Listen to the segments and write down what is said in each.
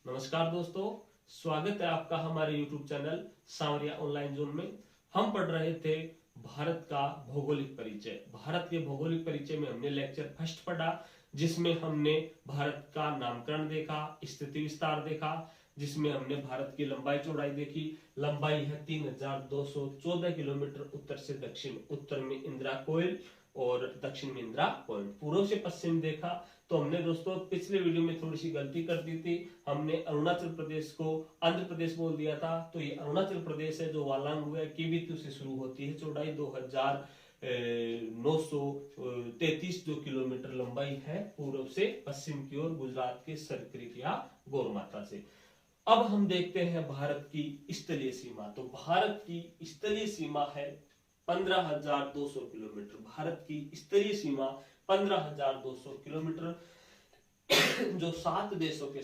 नमस्कार दोस्तों, स्वागत है आपका हमारे YouTube चैनल सांवरिया ऑनलाइन जोन में। हम पढ़ रहे थे भारत का भौगोलिक परिचय। भारत के भौगोलिक परिचय में हमने लेक्चर फर्स्ट पढ़ा, जिसमें हमने भारत का नामकरण देखा, स्थिति विस्तार देखा, जिसमें हमने भारत की लंबाई चौड़ाई देखी। लंबाई है 3214 किलोमीटर उत्तर से दक्षिण। उत्तर में इंदिरा कोयल और दक्षिण में इंदिरा पॉइंट। पूर्व से पश्चिम देखा। तो हमने दोस्तों पिछले वीडियो में थोड़ी सी गलती कर दी थी। हमने अरुणाचल प्रदेश को आंध्र प्रदेश बोल दिया था। तो ये अरुणाचल प्रदेश है जो वालांग हुआ किवितु से शुरू होती है। चौड़ाई 2933 जो किलोमीटर लंबाई है पूर्व से पश्चिम की ओर गुजरात के सरक्रिक या गौरमाता से। अब हम देखते हैं भारत की स्थलीय सीमा। तो भारत की स्थलीय सीमा है 15,200 किलोमीटर। भारत की स्थलीय सीमा 15,200 किलोमीटर जो 7 देशों के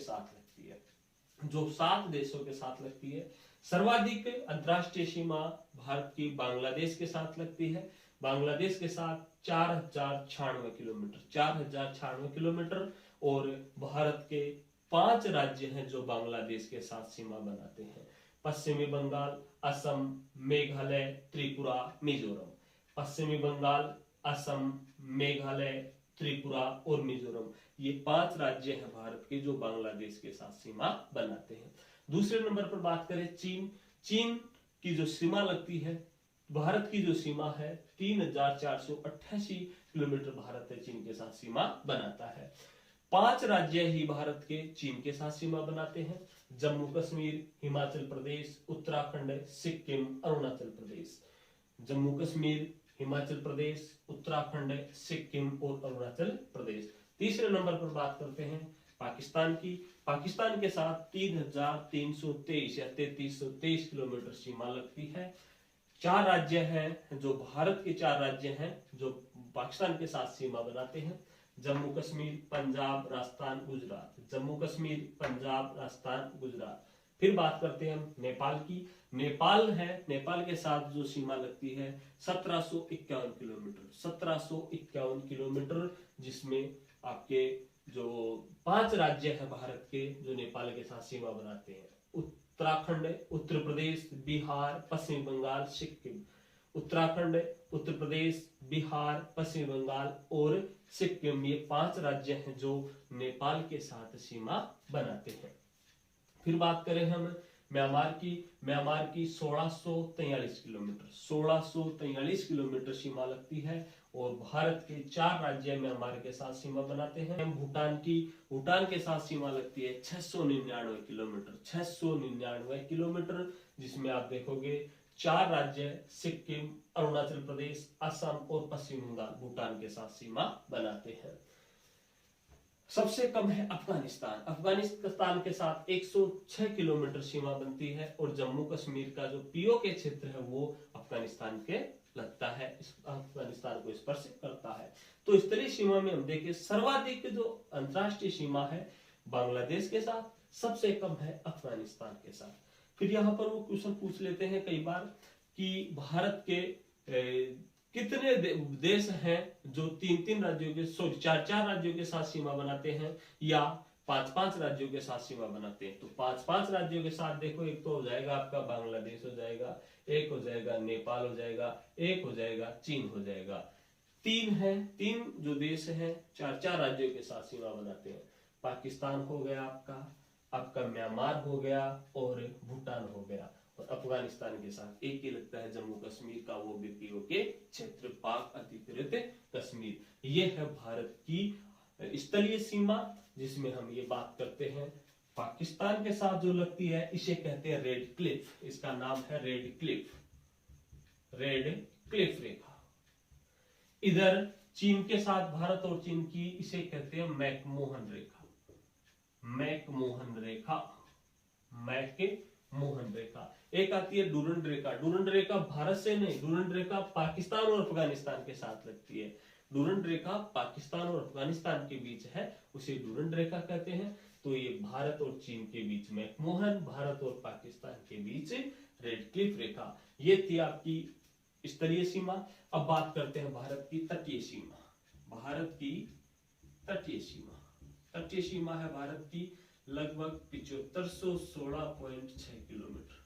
साथ लगती है। सर्वाधिक अंतरराष्ट्रीय सीमा भारत की बांग्लादेश के साथ लगती है। बांग्लादेश के साथ 4,096 किलोमीटर और भारत के 5 राज्य हैं जो बांग्लादेश के साथ सीमा बनाते हैं। पश्चिमी बंगाल, असम, मेघालय, त्रिपुरा, मिजोरम। पश्चिमी बंगाल, असम, मेघालय, त्रिपुरा और मिजोरम, ये 5 राज्य हैं भारत के जो बांग्लादेश के साथ सीमा बनाते हैं। दूसरे नंबर पर बात करें चीन की जो सीमा लगती है, भारत की जो सीमा है 3,488 किलोमीटर भारत है चीन के साथ सीमा बनाता है। 5 राज्य ही भारत के चीन के साथ सीमा बनाते हैं। जम्मू कश्मीर, हिमाचल प्रदेश, उत्तराखंड, सिक्किम, अरुणाचल प्रदेश। जम्मू कश्मीर, हिमाचल प्रदेश, उत्तराखंड, सिक्किम और अरुणाचल प्रदेश। तीसरे नंबर पर बात करते हैं पाकिस्तान की। पाकिस्तान के साथ 3,323 या 3,323 किलोमीटर सीमा लगती है। 4 राज्य हैं जो भारत के 4 राज्य हैं जो पाकिस्तान के साथ सीमा बनाते हैं। जम्मू कश्मीर, पंजाब, राजस्थान, गुजरात। जम्मू कश्मीर, पंजाब, राजस्थान, गुजरात। फिर बात करते हैं हम नेपाल की। नेपाल के साथ जो सीमा लगती है 1751 किलोमीटर। 1751 किलोमीटर, जिसमें आपके जो 5 राज्य है भारत के जो नेपाल के साथ सीमा बनाते हैं। उत्तराखंड, उत्तर प्रदेश, बिहार, पश्चिम बंगाल, सिक्किम। उत्तराखंड, उत्तर प्रदेश, बिहार, पश्चिम बंगाल और सिक्किम, ये 5 राज्य हैं जो नेपाल के साथ सीमा बनाते हैं। फिर बात करें हम म्यांमार की 1643 किलोमीटर। 1643 किलोमीटर सीमा लगती है और भारत के 4 राज्य म्यांमार के साथ सीमा बनाते हैं। भूटान के साथ सीमा लगती है 699 किलोमीटर। 699 किलोमीटर, जिसमें आप देखोगे 4 राज्य सिक्किम, अरुणाचल प्रदेश, असम और पश्चिम बंगाल भूटान के साथ सीमा बनाते हैं। सबसे कम है अफगानिस्तान के साथ 106 किलोमीटर सीमा बनती है और जम्मू कश्मीर का जो पीओके क्षेत्र है वो अफगानिस्तान के लगता है, अफगानिस्तान को स्पर्श करता है। तो स्थलीय सीमा में हम देखें सर्वाधिक जो अंतरराष्ट्रीय सीमा है बांग्लादेश के साथ, सबसे कम है अफगानिस्तान के साथ। फिर यहाँ पर वो क्वेश्चन पूछ लेते हैं कई बार कि भारत के कितने देश हैं जो 3-3 राज्यों के 4-4 राज्यों के साथ सीमा बनाते हैं या 5-5 राज्यों के साथ सीमा बनाते हैं। तो 5-5 राज्यों के साथ देखो, एक तो हो जाएगा आपका बांग्लादेश हो जाएगा, एक हो जाएगा नेपाल हो जाएगा, एक हो जाएगा चीन हो जाएगा। 3 जो देश हैं 4-4 राज्यों के साथ सीमा बनाते हैं। पाकिस्तान हो गया आपका म्यांमार हो गया और भूटान हो गया। और अफगानिस्तान के साथ एक ही लगता है जम्मू कश्मीर का, वो भी पीओके क्षेत्र, पाक अधिकृत कश्मीर। ये है भारत की स्थलीय सीमा, जिसमें हम ये बात करते हैं पाकिस्तान के साथ जो लगती है इसे कहते हैं रेड क्लिफ। इसका नाम है रेड क्लिफ रेखा। इधर चीन के साथ भारत और चीन की इसे कहते हैं मैकमोहन रेखा। एक आती है डूरंड रेखा भारत से नहीं, डूरंड रेखा पाकिस्तान और अफगानिस्तान के साथ लगती है। डूरंड रेखा पाकिस्तान और अफगानिस्तान के बीच है, उसे डूरंड रेखा कहते हैं। तो ये भारत और चीन के बीच मैकमोहन, भारत और पाकिस्तान के बीच रेड क्लिफ रेखा। ये थी आपकी स्थलीय सीमा। अब बात करते हैं भारत की तटीय सीमा। तटीय सीमा है भारत की लगभग 7516.6 किलोमीटर,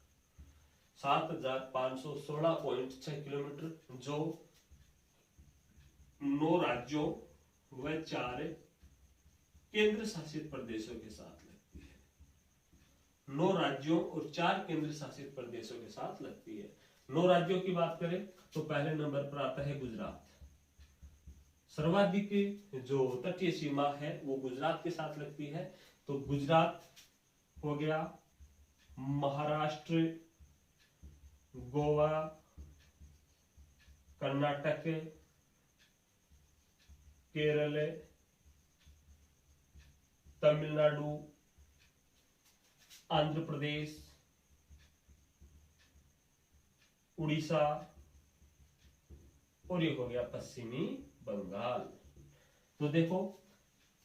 7516.6 किलोमीटर, जो 9 राज्यों व 4 केंद्र शासित प्रदेशों के साथ लगती है। 9 राज्यों और 4 केंद्र शासित प्रदेशों के साथ लगती है। 9 राज्यों की बात करें तो पहले नंबर पर आता है गुजरात। सर्वाधिक जो तटीय सीमा है वो गुजरात के साथ लगती है। तो गुजरात हो गया, महाराष्ट्र, गोवा, कर्नाटक, केरल, तमिलनाडु, आंध्र प्रदेश, उड़ीसा और ये हो गया पश्चिमी बंगाल। तो देखो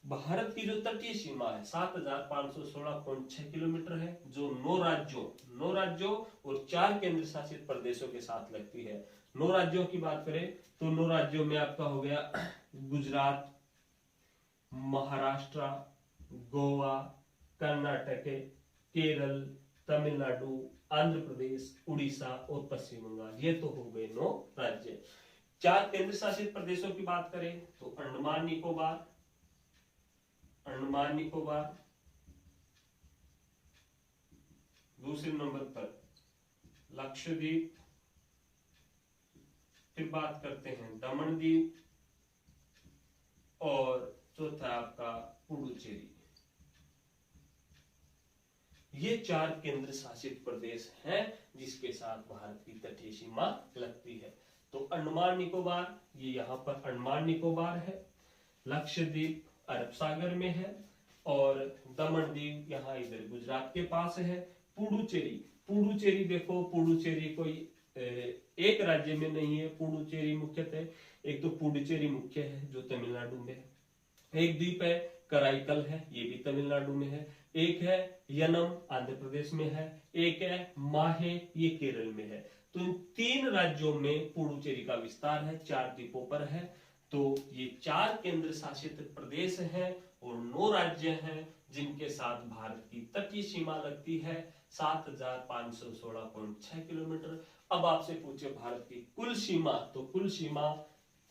भारत की जो तटीय सीमा है 7516.6 किलोमीटर है, जो 9 राज्यों और 4 केंद्र शासित प्रदेशों के साथ लगती है। 9 राज्यों की बात करें तो 9 राज्यों में आपका हो गया गुजरात, महाराष्ट्र, गोवा, कर्नाटक, केरल, तमिलनाडु, आंध्र प्रदेश, उड़ीसा और पश्चिम बंगाल। ये तो हो गए 9 राज्य। 4 केंद्र शासित प्रदेशों की बात करें तो अंडमान निकोबार, दूसरे नंबर पर लक्षद्वीप, फिर बात करते हैं दमन दीप और चौथा आपका पुडुचेरी। ये 4 केंद्र शासित प्रदेश हैं जिसके साथ भारत की तटीय सीमा लगती है। तो अंडमान निकोबार, ये यहाँ पर अंडमान निकोबार है, लक्षद्वीप अरब सागर में है और दमन दीव यहाँ इधर गुजरात के पास है। पुडुचेरी देखो, पुडुचेरी कोई एक राज्य में नहीं है। पुडुचेरी मुख्यतः एक तो पुडुचेरी मुख्य है जो तमिलनाडु में है, एक द्वीप है कराईकल है, ये भी तमिलनाडु में है, एक है यनम आंध्र प्रदेश में है, एक है माहे ये केरल में है। तो इन 3 राज्यों में पुडुचेरी का विस्तार है, 4 द्वीपों पर है। तो ये 4 केंद्र शासित प्रदेश हैं और 9 राज्य हैं जिनके साथ भारत की तटीय सीमा लगती है 7516.6 किलोमीटर। अब आपसे पूछे भारत की कुल सीमा, तो कुल सीमा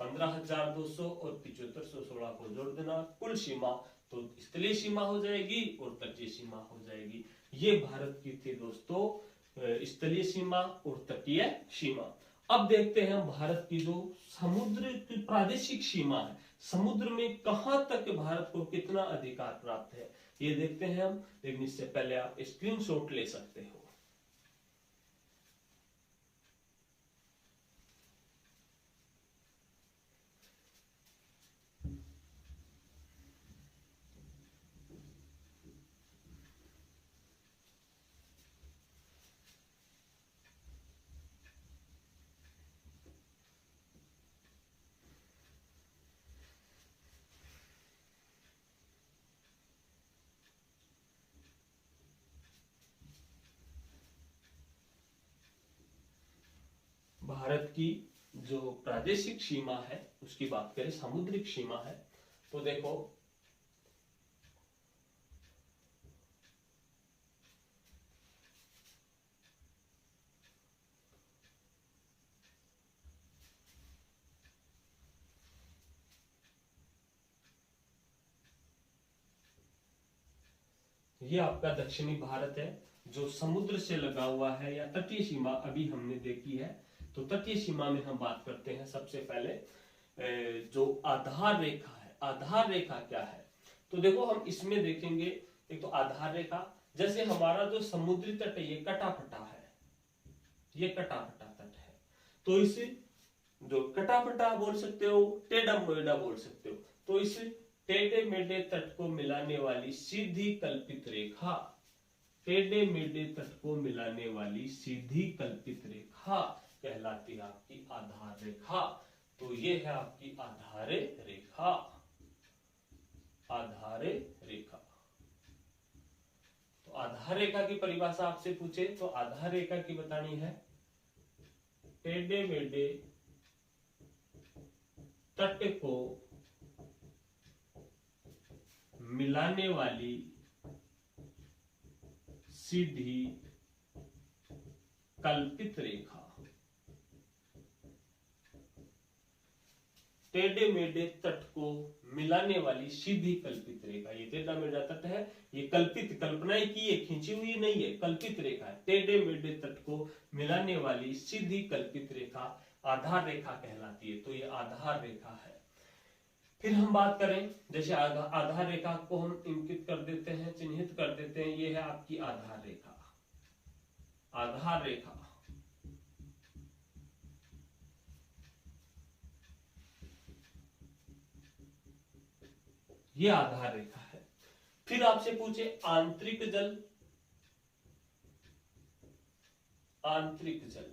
15,200 और 7516 को जोड़ देना, कुल सीमा तो स्थलीय सीमा हो जाएगी और तटीय सीमा हो जाएगी। ये भारत की थी दोस्तों स्थलीय सीमा और तटीय सीमा। अब देखते हैं भारत की जो समुद्र की प्रादेशिक सीमा है, समुद्र में कहां तक भारत को कितना अधिकार प्राप्त है ये देखते हैं हम। लेकिन इससे पहले आप स्क्रीनशॉट ले सकते हो। भारत की जो प्रादेशिक सीमा है उसकी बात करें, समुद्रिक सीमा है, तो देखो ये आपका दक्षिणी भारत है जो समुद्र से लगा हुआ है, या तटीय सीमा अभी हमने देखी है। तो तटीय सीमा में हम बात करते हैं सबसे पहले जो आधार रेखा है। आधार रेखा क्या है तो देखो हम इसमें देखेंगे, एक तो आधार रेखा, जैसे हमारा जो समुद्री तट है ये कटाफटा है, ये कटाफटा तट है, तो इसे जो कटाफटा बोल सकते हो, टेढ़ा मेढ़ा बोल सकते हो। तो इस टेढ़े मेढ़े तट को मिलाने वाली सीधी कल्पित रेखा, टेढ़े मेढ़े तट को मिलाने वाली सीधी कल्पित रेखा कहलाती है आपकी आधार रेखा। तो ये है आपकी आधार रेखा, आधार रेखा। तो आधार रेखा की परिभाषा आपसे पूछे तो आधार रेखा की बतानी है टेढ़े मेढ़े तट को मिलाने वाली सीधी कल्पित रेखा, टेढ़े मेढ़े तट को मिलाने वाली सीधी कल्पित रेखा। ये टेढ़ा मेढ़ा तट है, ये कल्पित, कल्पनाएं की है, खींची हुई नहीं है, कल्पित रेखा है। टेढ़े मेढ़े तट को मिलाने वाली सीधी कल्पित रेखा आधार रेखा कहलाती है। तो ये आधार रेखा है। फिर हम बात करें, जैसे आधार रेखा को हम इंकित कर देते हैं, चिन्हित कर देते हैं, ये है आपकी आधार रेखा। आधार रेखा ये आधार रेखा है। फिर आपसे पूछे आंतरिक जल, आंतरिक जल,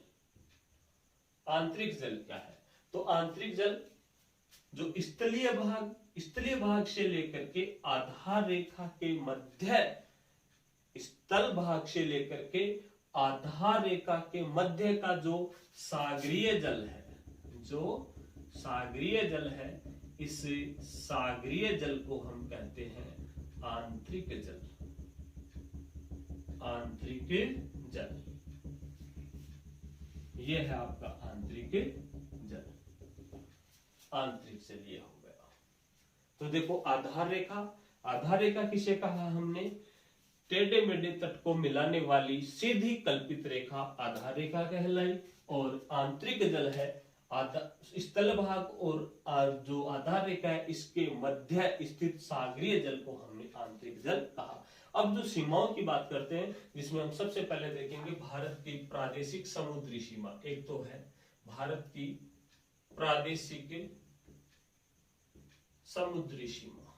आंतरिक जल क्या है? तो आंतरिक जल जो स्थलीय भाग से लेकर के आधार रेखा के मध्य, स्थल भाग से लेकर के आधार रेखा के मध्य का जो सागरीय जल है, जो सागरीय जल है, इस सागरीय जल को हम कहते हैं आंतरिक जल। आंतरिक जल ये है आपका आंतरिक जल। आंतरिक जल ये हो गया। तो देखो आधार रेखा, आधार रेखा किसे कहा हमने? टेढ़े मेढ़े तट को मिलाने वाली सीधी कल्पित रेखा आधार रेखा कहलाई। और आंतरिक जल है स्थल भाग और जो आधार रेखा है इसके मध्य स्थित सागरीय जल को हमने आंतरिक जल कहा। अब जो सीमाओं की बात करते हैं, जिसमें हम सबसे पहले देखेंगे भारत की प्रादेशिक समुद्री सीमा। एक तो है भारत की प्रादेशिक समुद्री सीमा,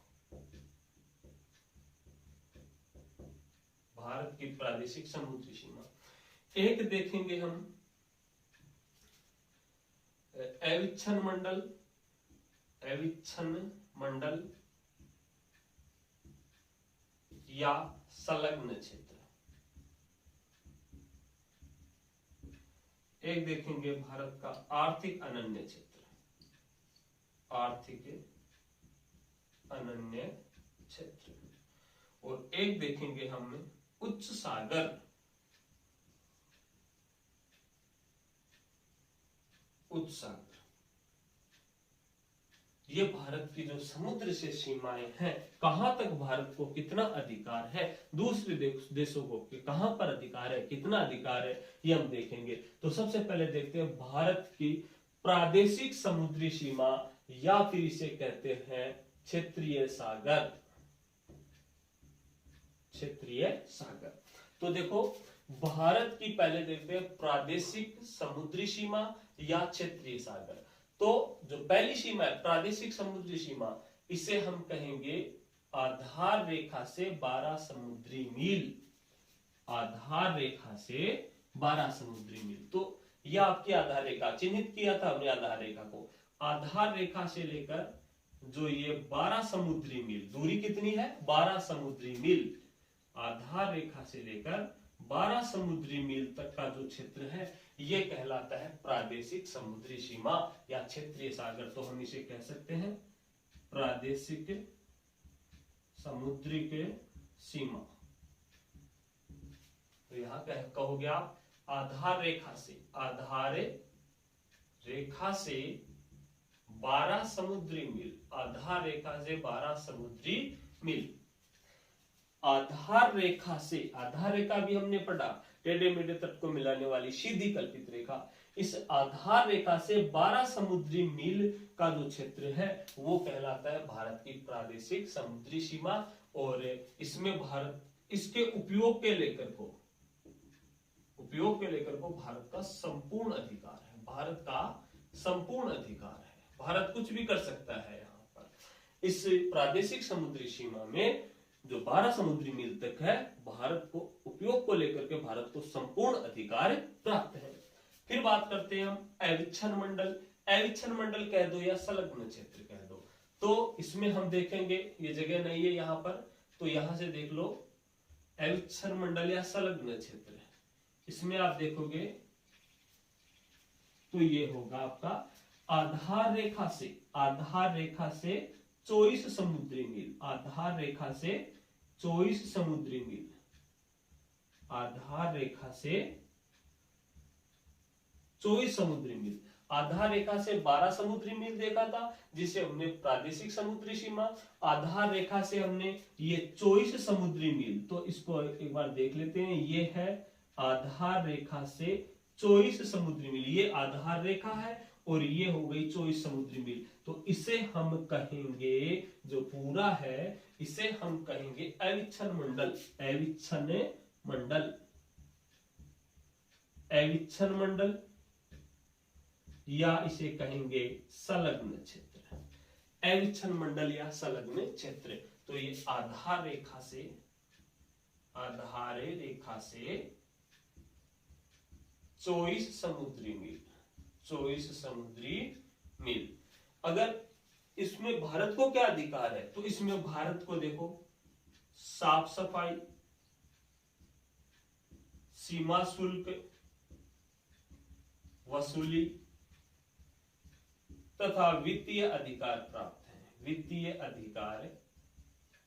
भारत की प्रादेशिक समुद्री सीमा। एक देखेंगे हम अविच्छन मंडल, अविच्छन मंडल या संलग्न क्षेत्र। एक देखेंगे भारत का आर्थिक अनन्य क्षेत्र, आर्थिक अनन्य क्षेत्र। और एक देखेंगे हम उच्च सागर, उच्च सागर। ये भारत की जो समुद्र से सीमाएं हैं, कहां तक भारत को कितना अधिकार है, दूसरे देशों को कहां पर अधिकार है, कितना अधिकार है, ये हम देखेंगे। तो सबसे पहले देखते हैं भारत की प्रादेशिक समुद्री सीमा, या फिर इसे कहते हैं क्षेत्रीय सागर, क्षेत्रीय सागर। तो देखो भारत की पहले देखते हैं प्रादेशिक समुद्री सीमा या क्षेत्रीय सागर। तो जो पहली सीमा है प्रादेशिक समुद्री सीमा, इसे हम कहेंगे आधार रेखा से 12 समुद्री मील, आधार रेखा से 12 समुद्री मील। तो यह आपकी आधार रेखा, चिन्हित किया था हमने आधार रेखा को। आधार रेखा से लेकर जो ये 12 समुद्री मील, दूरी कितनी है? 12 समुद्री मील। आधार रेखा से लेकर 12 समुद्री मील तक का जो क्षेत्र है, ये कहलाता है प्रादेशिक समुद्री सीमा या क्षेत्रीय सागर। तो हम इसे कह सकते हैं प्रादेशिक समुद्रिक सीमा। तो यहां कहोगे आप आधार रेखा से, आधार रेखा से 12 समुद्री मील, आधार रेखा से 12 समुद्री मील। आधार रेखा से, आधार रेखा भी हमने पढ़ा, टेढ़े मेढ़े तट को मिलाने वाली सीधी कल्पित रेखा। इस आधार रेखा से 12 समुद्री मील का जो क्षेत्र है वो कहलाता है भारत की प्रादेशिक समुद्री सीमा। और इसमें भारत, इसके उपयोग के लेकर को भारत का संपूर्ण अधिकार है, भारत का संपूर्ण अधिकार है। भारत कुछ भी कर सकता है यहाँ पर। इस प्रादेशिक समुद्री सीमा में जो 12 समुद्री मील तक है, भारत को उपयोग को लेकर के भारत को संपूर्ण अधिकार प्राप्त है। फिर बात करते हैं हम अविच्छन मंडल। अविच्छन मंडल कह दो या संलग्न क्षेत्र कह दो। तो इसमें हम देखेंगे, ये जगह नहीं है यहाँ पर, तो यहां से देख लो अविच्छन मंडल या संलग्न क्षेत्र है। इसमें आप देखोगे तो ये होगा आपका आधार रेखा से 24 समुद्री मील, आधार रेखा से 24 समुद्री मील, आधार रेखा से 24 समुद्री मील। आधार रेखा से 12 समुद्री मील देखा था जिसे हमने प्रादेशिक समुद्री सीमा, आधार रेखा से हमने ये 24 समुद्री मील। तो इसको एक बार देख लेते हैं। ये है आधार रेखा से 24 समुद्री मील, ये आधार रेखा है और ये हो गई 24 समुद्री मील। तो इसे हम कहेंगे, जो पूरा है इसे हम कहेंगे अविच्छन मंडल। अविच्छन मंडल, अविच्छन मंडल, या इसे कहेंगे संलग्न क्षेत्र। अविच्छन मंडल या संलग्न क्षेत्र। तो ये आधार रेखा से 24 समुद्री मील, 24 समुद्री मील। अगर इसमें भारत को क्या अधिकार है, तो इसमें भारत को देखो साफ सफाई, सीमा शुल्क वसूली तथा वित्तीय अधिकार प्राप्त है। वित्तीय अधिकार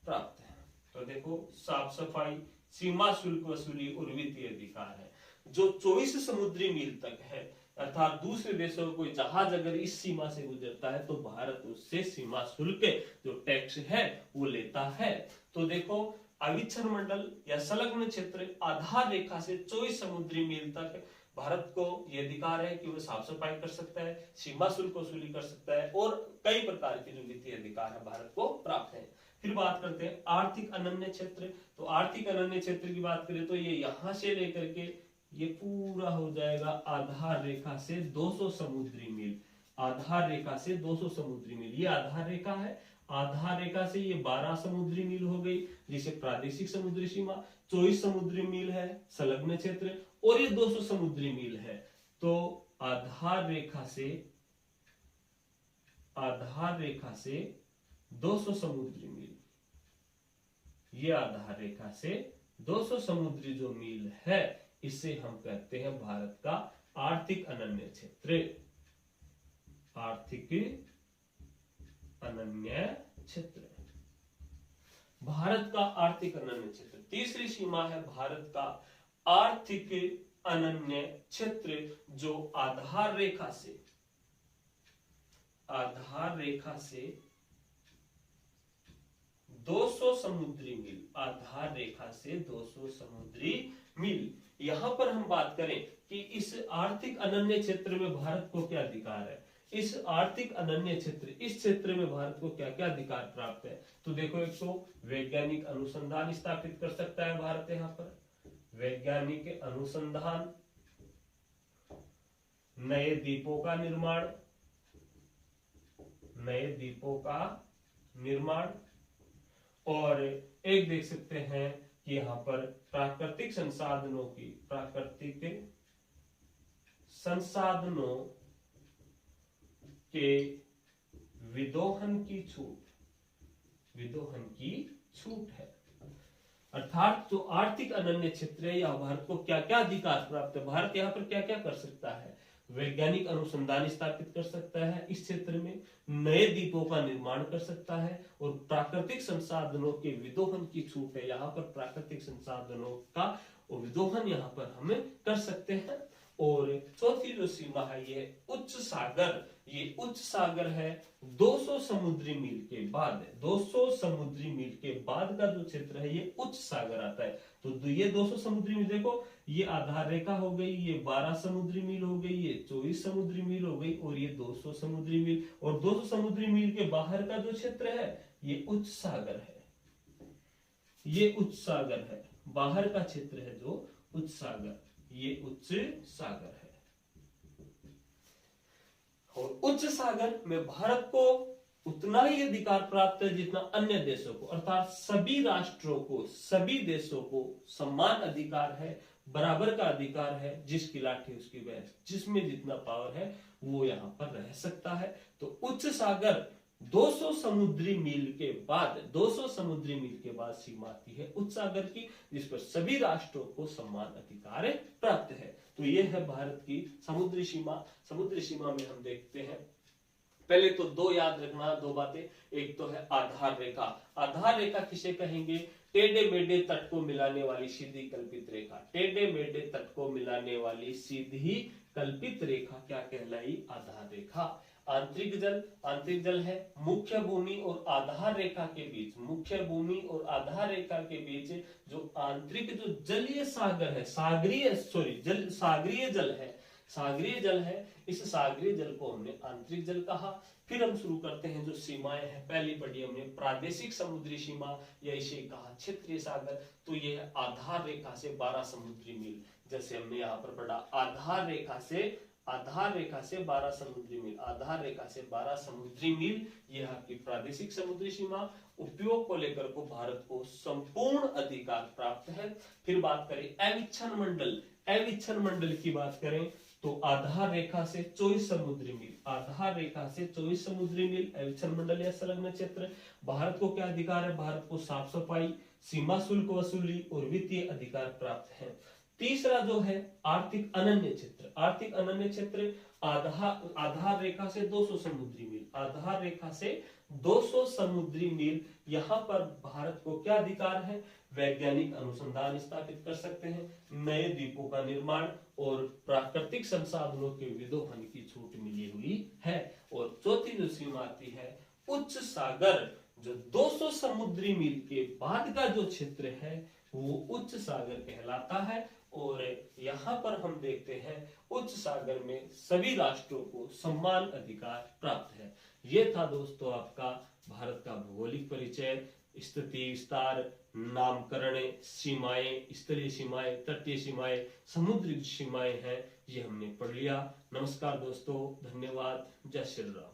प्राप्त है। तो देखो साफ सफाई, सीमा शुल्क वसूली और वित्तीय अधिकार है। जो 24 समुद्री मील तक है, अर्थात दूसरे देशों का कोई जहाज अगर इस सीमा से गुजरता है तो भारत उससे सीमा शुल्क जो टैक्स है वो लेता है। तो देखो अविच्छन मंडल या संलग्न क्षेत्र आधार रेखा से 24 समुद्री मील तक भारत को यह अधिकार है कि वह साफ सफाई कर सकता है, सीमा शुल्क वसूली कर सकता है और कई प्रकार के जो वित्तीय अधिकार है भारत को प्राप्त है। फिर बात करते हैं आर्थिक अनन्य क्षेत्र। तो आर्थिक अनन्य क्षेत्र की बात करें तो ये यहां से लेकर के ये पूरा हो जाएगा आधार रेखा से 200 समुद्री मील। आधार रेखा से 200 समुद्री मील, ये आधार रेखा है। आधार रेखा से ये 12 समुद्री मील हो गई जिसे प्रादेशिक समुद्री सीमा, 24 समुद्री मील है संलग्न क्षेत्र और ये 200 समुद्री मील है। तो आधार रेखा से 200 समुद्री मील, ये आधार रेखा से 200 समुद्री जो मील है इसे हम कहते हैं भारत का आर्थिक अनन्य क्षेत्र। आर्थिक अनन्य क्षेत्र, भारत का आर्थिक अनन्य क्षेत्र। तीसरी सीमा है भारत का आर्थिक अनन्य क्षेत्र जो आधार रेखा से 200 समुद्री मील। आधार रेखा से 200 समुद्री मील। यहां पर हम बात करें कि इस आर्थिक अनन्य क्षेत्र में भारत को क्या अधिकार है, इस आर्थिक अनन्य क्षेत्र, इस क्षेत्र में भारत को क्या क्या अधिकार प्राप्त है। तो देखो, एक तो वैज्ञानिक अनुसंधान स्थापित कर सकता है भारत। यहां पर वैज्ञानिक अनुसंधान, नए द्वीपों का निर्माण, और एक देख सकते हैं कि यहां पर प्राकृतिक संसाधनों के विदोहन की छूट है। अर्थात जो आर्थिक अनन्य क्षेत्र है या भारत को क्या क्या अधिकार प्राप्त है, भारत यहाँ पर क्या क्या कर सकता है। वैज्ञानिक अनुसंधान स्थापित कर सकता है इस क्षेत्र में, नए द्वीपों का निर्माण कर सकता है और प्राकृतिक संसाधनों के विदोहन की छूट है। यहाँ पर प्राकृतिक संसाधनों का विदोहन यहाँ पर हम कर सकते हैं। और चौथी जो सीमा है ये उच्च सागर। ये उच्च सागर है 200 समुद्री मील के बाद। 200 समुद्री मील के बाद का जो क्षेत्र है ये उच्च सागर आता है। तो ये 200 समुद्री मील, देखो ये आधार रेखा हो गई, ये 12 समुद्री मील हो गई, ये 24 समुद्री मील हो गई और ये 200 समुद्री मील। और 200 समुद्री मील के बाहर का जो क्षेत्र है ये उच्च सागर है। ये उच्च सागर है, बाहर का क्षेत्र है जो उच्च सागर, ये उच्च सागर है। और उच्च सागर में भारत को उतना ही अधिकार प्राप्त है जितना अन्य देशों को, अर्थात सभी राष्ट्रों को, सभी देशों को समान अधिकार है, बराबर का अधिकार है। जिसकी लाठी उसकी भैंस, जिसमें जितना पावर है वो यहां पर रह सकता है। तो उच्च सागर 200 समुद्री मील के बाद, 200 समुद्री मील के बाद सीमा आती है उच्च सागर की, जिस पर सभी राष्ट्रों को समान अधिकार प्राप्त है। तो यह है भारत की समुद्री सीमा। समुद्री सीमा में हम देखते हैं पहले तो दो याद रखना, दो बातें। एक तो है आधार रेखा। आधार रेखा किसे कहेंगे? टेढ़े मेढ़े तट को मिलाने वाली सीधी कल्पित रेखा। टेढ़े मेढ़े तट को मिलाने वाली सीधी कल्पित रेखा क्या कहलाई? आधार रेखा। आंतरिक जल, आंतरिक जल है मुख्य भूमि और आधार रेखा के बीच, मुख्य भूमि और आधार रेखा के बीच जो आंतरिक जो जलीय सागर है, सागरीय सॉरी जल, सागरीय जल है, सागरीय जल है, इस सागरीय जल को हमने आंतरिक जल कहा। फिर हम शुरू करते हैं जो सीमाएं हैं, पहली पढ़ी हमने प्रादेशिक समुद्री सीमा या इसे कहा क्षेत्रीय सागर। तो ये है आधार रेखा से 12 समुद्री मील। जैसे हमने यहाँ पर पढ़ा आधार रेखा से 12 समुद्री मील, आधार रेखा से 12 समुद्री मील, यह आपकी प्रादेशिक समुद्री सीमा। उपयोग को लेकर को भारत को संपूर्ण अधिकार प्राप्त है। फिर बात करें अविच्छन मंडल, अविच्छन मंडल की बात करें तो आधार रेखा से 24 समुद्री मील, आधार रेखा से 24 समुद्री मील अविच्छन मंडल या संलग्न क्षेत्र। भारत को क्या अधिकार है? भारत को साफ सफाई, सीमा शुल्क वसूली और वित्तीय अधिकार प्राप्त है। तीसरा जो है आर्थिक अनन्य क्षेत्र, आर्थिक अनन्य क्षेत्र आधार रेखा से 200 समुद्री मील, आधार रेखा से 200 समुद्री मील। यहाँ पर भारत को क्या अधिकार है? वैज्ञानिक अनुसंधान स्थापित कर सकते हैं, नए द्वीपों का निर्माण और प्राकृतिक संसाधनों के विदोहन की छूट मिली हुई है। और चौथी जो सीमा आती है उच्च सागर, जो 200 समुद्री मील के बाद का जो क्षेत्र है वो उच्च सागर कहलाता है। और यहाँ पर हम देखते हैं उच्च सागर में सभी राष्ट्रों को समान अधिकार प्राप्त है। ये था दोस्तों आपका भारत का भौगोलिक परिचय, स्थिति विस्तार, नामकरण, सीमाएं, स्थलीय सीमाएं, तटीय सीमाएं, समुद्री सीमाएं हैं, ये हमने पढ़ लिया। नमस्कार दोस्तों, धन्यवाद, जय श्री राम।